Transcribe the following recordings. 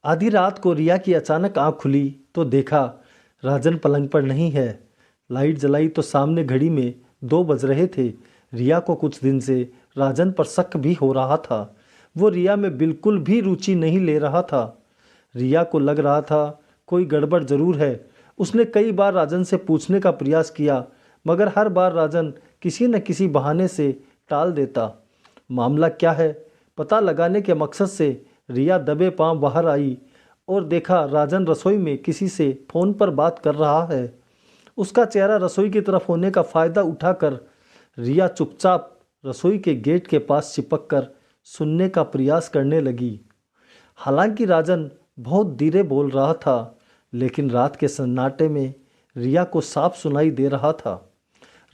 आधी रात को रिया की अचानक आंख खुली तो देखा राजन पलंग पर नहीं है। लाइट जलाई तो सामने घड़ी में 2 बज रहे थे। रिया को कुछ दिन से राजन पर शक भी हो रहा था। वो रिया में बिल्कुल भी रुचि नहीं ले रहा था। रिया को लग रहा था कोई गड़बड़ जरूर है। उसने कई बार राजन से पूछने का प्रयास किया मगर हर बार राजन किसी न किसी बहाने से टाल देता। मामला क्या है पता लगाने के मकसद से रिया दबे पांव बाहर आई और देखा राजन रसोई में किसी से फ़ोन पर बात कर रहा है। उसका चेहरा रसोई की तरफ होने का फ़ायदा उठाकर रिया चुपचाप रसोई के गेट के पास चिपक कर सुनने का प्रयास करने लगी। हालांकि राजन बहुत धीरे बोल रहा था लेकिन रात के सन्नाटे में रिया को साफ सुनाई दे रहा था।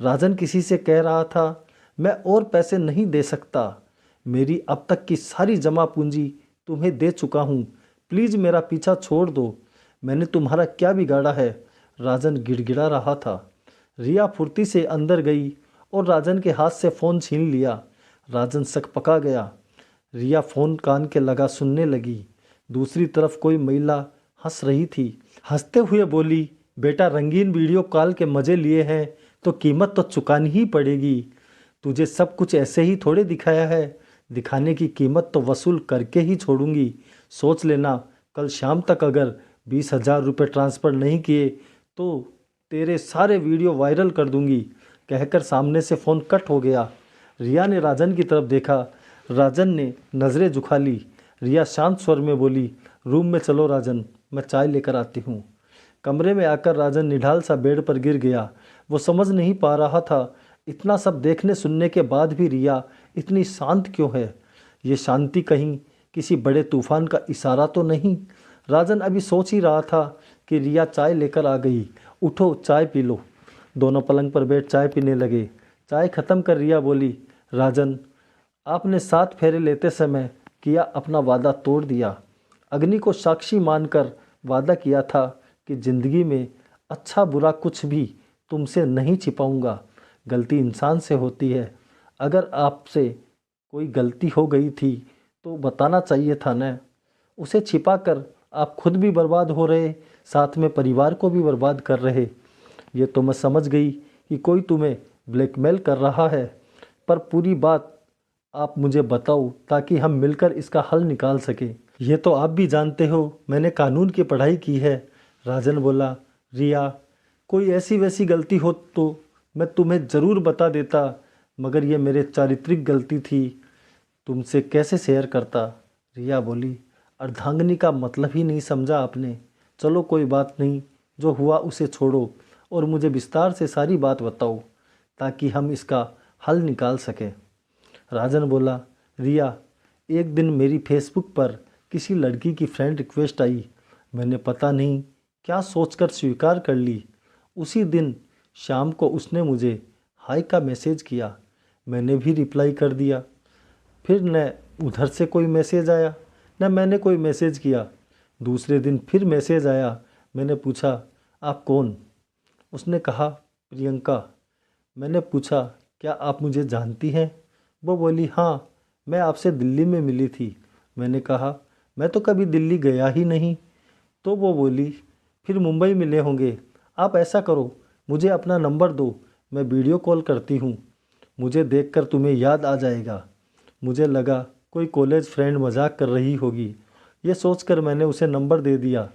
राजन किसी से कह रहा था, मैं और पैसे नहीं दे सकता, मेरी अब तक की सारी जमा पूंजी तुम्हें दे चुका हूँ, प्लीज़ मेरा पीछा छोड़ दो, मैंने तुम्हारा क्या बिगाड़ा है। राजन गिड़गिड़ा रहा था। रिया फुर्ती से अंदर गई और राजन के हाथ से फ़ोन छीन लिया। राजन सकपका गया। रिया फ़ोन कान के लगा सुनने लगी। दूसरी तरफ कोई महिला हंस रही थी। हंसते हुए बोली, बेटा रंगीन वीडियो कॉल के मज़े लिए हैं तो कीमत तो चुकानी ही पड़ेगी। तुझे सब कुछ ऐसे ही थोड़े दिखाया है, दिखाने की कीमत तो वसूल करके ही छोड़ूंगी। सोच लेना कल शाम तक अगर 20,000 रुपये ट्रांसफ़र नहीं किए तो तेरे सारे वीडियो वायरल कर दूंगी। कहकर सामने से फ़ोन कट हो गया। रिया ने राजन की तरफ देखा। राजन ने नज़रें झुका ली। रिया शांत स्वर में बोली, रूम में चलो राजन, मैं चाय लेकर आती हूँ। कमरे में आकर राजन निढाल सा बेड पर गिर गया। वो समझ नहीं पा रहा था इतना सब देखने सुनने के बाद भी रिया इतनी शांत क्यों है। ये शांति कहीं किसी बड़े तूफान का इशारा तो नहीं। राजन अभी सोच ही रहा था कि रिया चाय लेकर आ गई। उठो चाय पी लो। दोनों पलंग पर बैठ चाय पीने लगे। चाय ख़त्म कर रिया बोली, राजन आपने 7 फेरे लेते समय किया अपना वादा तोड़ दिया। अग्नि को साक्षी मानकर वादा किया था कि ज़िंदगी में अच्छा बुरा कुछ भी तुमसे नहीं छिपाऊंगा। गलती इंसान से होती है। अगर आपसे कोई गलती हो गई थी तो बताना चाहिए था न। उसे छिपाकर आप खुद भी बर्बाद हो रहे, साथ में परिवार को भी बर्बाद कर रहे। ये तो मैं समझ गई कि कोई तुम्हें ब्लैकमेल कर रहा है, पर पूरी बात आप मुझे बताओ ताकि हम मिलकर इसका हल निकाल सकें। ये तो आप भी जानते हो मैंने कानून की पढ़ाई की है। राजन बोला, रिया कोई ऐसी वैसी गलती हो तो मैं तुम्हें ज़रूर बता देता, मगर ये मेरे चारित्रिक गलती थी, तुमसे कैसे शेयर करता। रिया बोली, अर्धांगिनी का मतलब ही नहीं समझा आपने। चलो कोई बात नहीं, जो हुआ उसे छोड़ो और मुझे विस्तार से सारी बात बताओ ताकि हम इसका हल निकाल सकें। राजन बोला, रिया एक दिन मेरी फेसबुक पर किसी लड़की की फ्रेंड रिक्वेस्ट आई। मैंने पता नहीं क्या सोचकर स्वीकार कर ली। उसी दिन शाम को उसने मुझे हाय का मैसेज किया। मैंने भी रिप्लाई कर दिया। फिर न उधर से कोई मैसेज आया न मैंने कोई मैसेज किया। दूसरे दिन फिर मैसेज आया। मैंने पूछा, आप कौन? उसने कहा, प्रियंका। मैंने पूछा, क्या आप मुझे जानती हैं? वो बोली, हाँ, मैं आपसे दिल्ली में मिली थी। मैंने कहा, मैं तो कभी दिल्ली गया ही नहीं। तो वो बोली, फिर मुंबई मिले होंगे। आप ऐसा करो, मुझे अपना नंबर दो, मैं वीडियो कॉल करती हूँ। मुझे देखकर तुम्हें याद आ जाएगा। मुझे लगा कोई कॉलेज फ्रेंड मजाक कर रही होगी। ये सोचकर मैंने उसे नंबर दे दिया।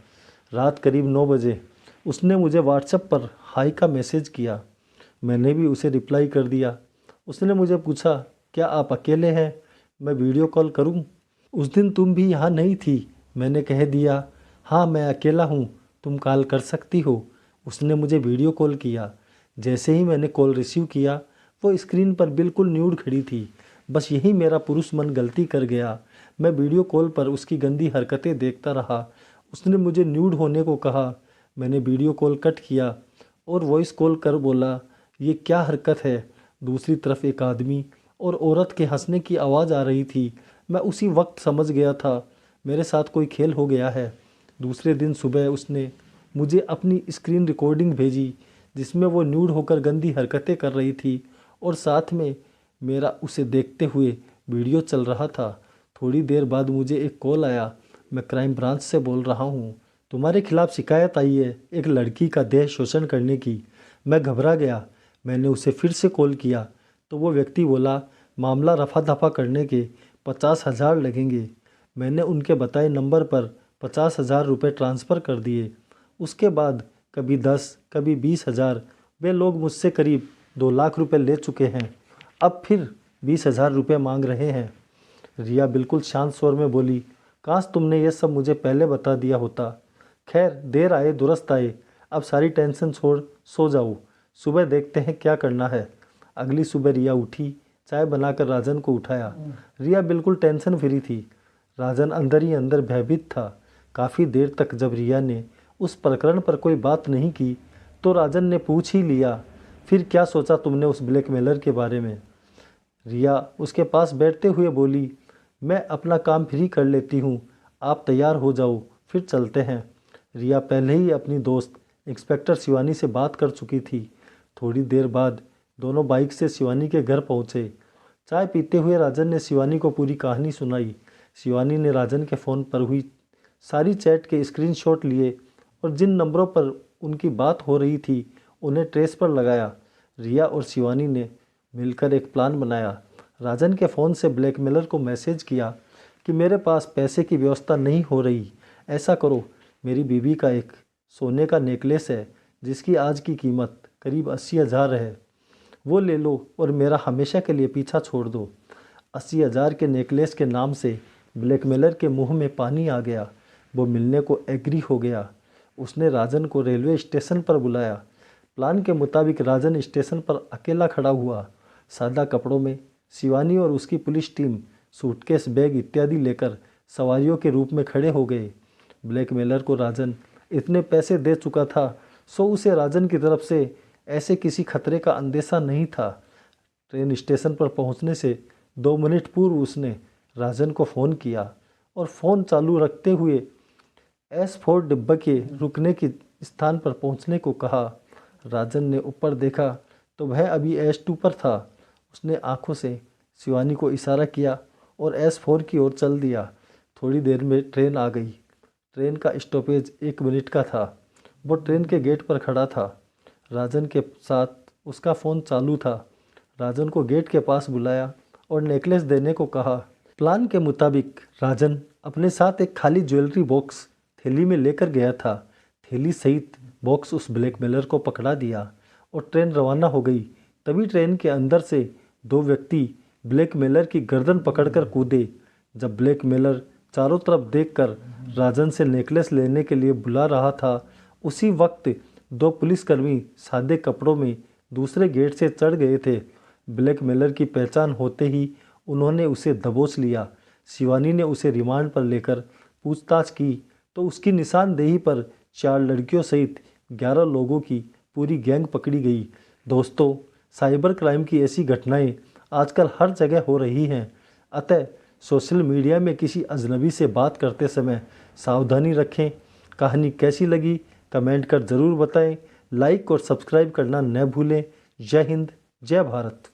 रात करीब 9 बजे उसने मुझे व्हाट्सएप पर हाय का मैसेज किया। मैंने भी उसे रिप्लाई कर दिया। उसने मुझे पूछा, क्या आप अकेले हैं, मैं वीडियो कॉल करूं? उस दिन तुम भी यहाँ नहीं थी। मैंने कह दिया, हाँ मैं अकेला हूँ, तुम कॉल कर सकती हो। उसने मुझे वीडियो कॉल किया। जैसे ही मैंने कॉल रिसीव किया वो स्क्रीन पर बिल्कुल न्यूड खड़ी थी। बस यही मेरा पुरुष मन गलती कर गया। मैं वीडियो कॉल पर उसकी गंदी हरकतें देखता रहा। उसने मुझे न्यूड होने को कहा। मैंने वीडियो कॉल कट किया और वॉइस कॉल कर बोला, ये क्या हरकत है? दूसरी तरफ एक आदमी और औरत के हंसने की आवाज़ आ रही थी। मैं उसी वक्त समझ गया था मेरे साथ कोई खेल हो गया है। दूसरे दिन सुबह उसने मुझे अपनी स्क्रीन रिकॉर्डिंग भेजी जिसमें वो न्यूड होकर गंदी हरकतें कर रही थी और साथ में मेरा उसे देखते हुए वीडियो चल रहा था। थोड़ी देर बाद मुझे एक कॉल आया। मैं क्राइम ब्रांच से बोल रहा हूँ। तुम्हारे खिलाफ शिकायत आई है एक लड़की का देह शोषण करने की। मैं घबरा गया। मैंने उसे फिर से कॉल किया तो वो व्यक्ति बोला, मामला रफा दफा करने के 50,000 लगेंगे। मैंने उनके बताए नंबर पर 50,000 रुपये ट्रांसफ़र कर दिए। उसके बाद कभी 10 कभी 20,000 वे लोग मुझसे करीब 2 लाख रुपए ले चुके हैं। अब फिर 20,000 रुपये मांग रहे हैं। रिया बिल्कुल शांत स्वर में बोली, काश तुमने ये सब मुझे पहले बता दिया होता। खैर, देर आए दुरुस्त आए। अब सारी टेंशन छोड़ सो जाओ, सुबह देखते हैं क्या करना है। अगली सुबह रिया उठी, चाय बनाकर राजन को उठाया। रिया बिल्कुल टेंशन फ्री थी। राजन अंदर ही अंदर भयभीत था। काफ़ी देर तक जब रिया ने उस प्रकरण पर कोई बात नहीं की तो राजन ने पूछ ही लिया, फिर क्या सोचा तुमने उस ब्लैकमेलर के बारे में? रिया उसके पास बैठते हुए बोली, मैं अपना काम फ्री कर लेती हूँ, आप तैयार हो जाओ, फिर चलते हैं। रिया पहले ही अपनी दोस्त इंस्पेक्टर शिवानी से बात कर चुकी थी। थोड़ी देर बाद दोनों बाइक से शिवानी के घर पहुँचे। चाय पीते हुए राजन ने शिवानी को पूरी कहानी सुनाई। शिवानी ने राजन के फ़ोन पर हुई सारी चैट के स्क्रीनशॉट लिए और जिन नंबरों पर उनकी बात हो रही थी उन्हें ट्रेस पर लगाया। रिया और शिवानी ने मिलकर एक प्लान बनाया। राजन के फ़ोन से ब्लैकमेलर को मैसेज किया कि मेरे पास पैसे की व्यवस्था नहीं हो रही, ऐसा करो, मेरी बीवी का एक सोने का नेकलेस है जिसकी आज की कीमत करीब 80,000 है, वो ले लो और मेरा हमेशा के लिए पीछा छोड़ दो। 80,000 के नेकलेस के नाम से ब्लैकमेलर के मुंह में पानी आ गया। वो मिलने को एग्री हो गया। उसने राजन को रेलवे स्टेशन पर बुलाया। प्लान के मुताबिक राजन स्टेशन पर अकेला खड़ा हुआ, सादा कपड़ों में। शिवानी और उसकी पुलिस टीम सूटकेस, बैग इत्यादि लेकर सवारियों के रूप में खड़े हो गए। ब्लैकमेलर को राजन इतने पैसे दे चुका था सो उसे राजन की तरफ से ऐसे किसी खतरे का अंदेशा नहीं था। ट्रेन स्टेशन पर पहुंचने से 2 मिनट पूर्व उसने राजन को फ़ोन किया और फ़ोन चालू रखते हुए S4 डिब्बा के रुकने के स्थान पर पहुंचने को कहा। राजन ने ऊपर देखा तो वह अभी S2 पर था। उसने आंखों से शिवानी को इशारा किया और S4 की ओर चल दिया। थोड़ी देर में ट्रेन आ गई। ट्रेन का स्टॉपेज 1 मिनट का था। वो ट्रेन के गेट पर खड़ा था। राजन के साथ उसका फ़ोन चालू था। राजन को गेट के पास बुलाया और नेकलेस देने को कहा। प्लान के मुताबिक राजन अपने साथ एक खाली ज्वेलरी बॉक्स थैली में लेकर गया था। थैली सहित बॉक्स उस ब्लैकमेलर को पकड़ा दिया और ट्रेन रवाना हो गई। तभी ट्रेन के अंदर से 2 व्यक्ति ब्लैकमेलर की गर्दन पकड़कर कूदे। जब ब्लैकमेलर चारों तरफ देखकर राजन से नेकलेस लेने के लिए बुला रहा था, उसी वक्त 2 पुलिसकर्मी सादे कपड़ों में दूसरे गेट से चढ़ गए थे। ब्लैकमेलर की पहचान होते ही उन्होंने उसे दबोच लिया। शिवानी ने उसे रिमांड पर लेकर पूछताछ की तो उसकी निशानदेही पर 4 लड़कियों सहित 11 लोगों की पूरी गैंग पकड़ी गई। दोस्तों, साइबर क्राइम की ऐसी घटनाएं आजकल हर जगह हो रही हैं, अतः सोशल मीडिया में किसी अजनबी से बात करते समय सावधानी रखें। कहानी कैसी लगी कमेंट कर ज़रूर बताएं। लाइक और सब्सक्राइब करना न भूलें। जय हिंद, जय भारत।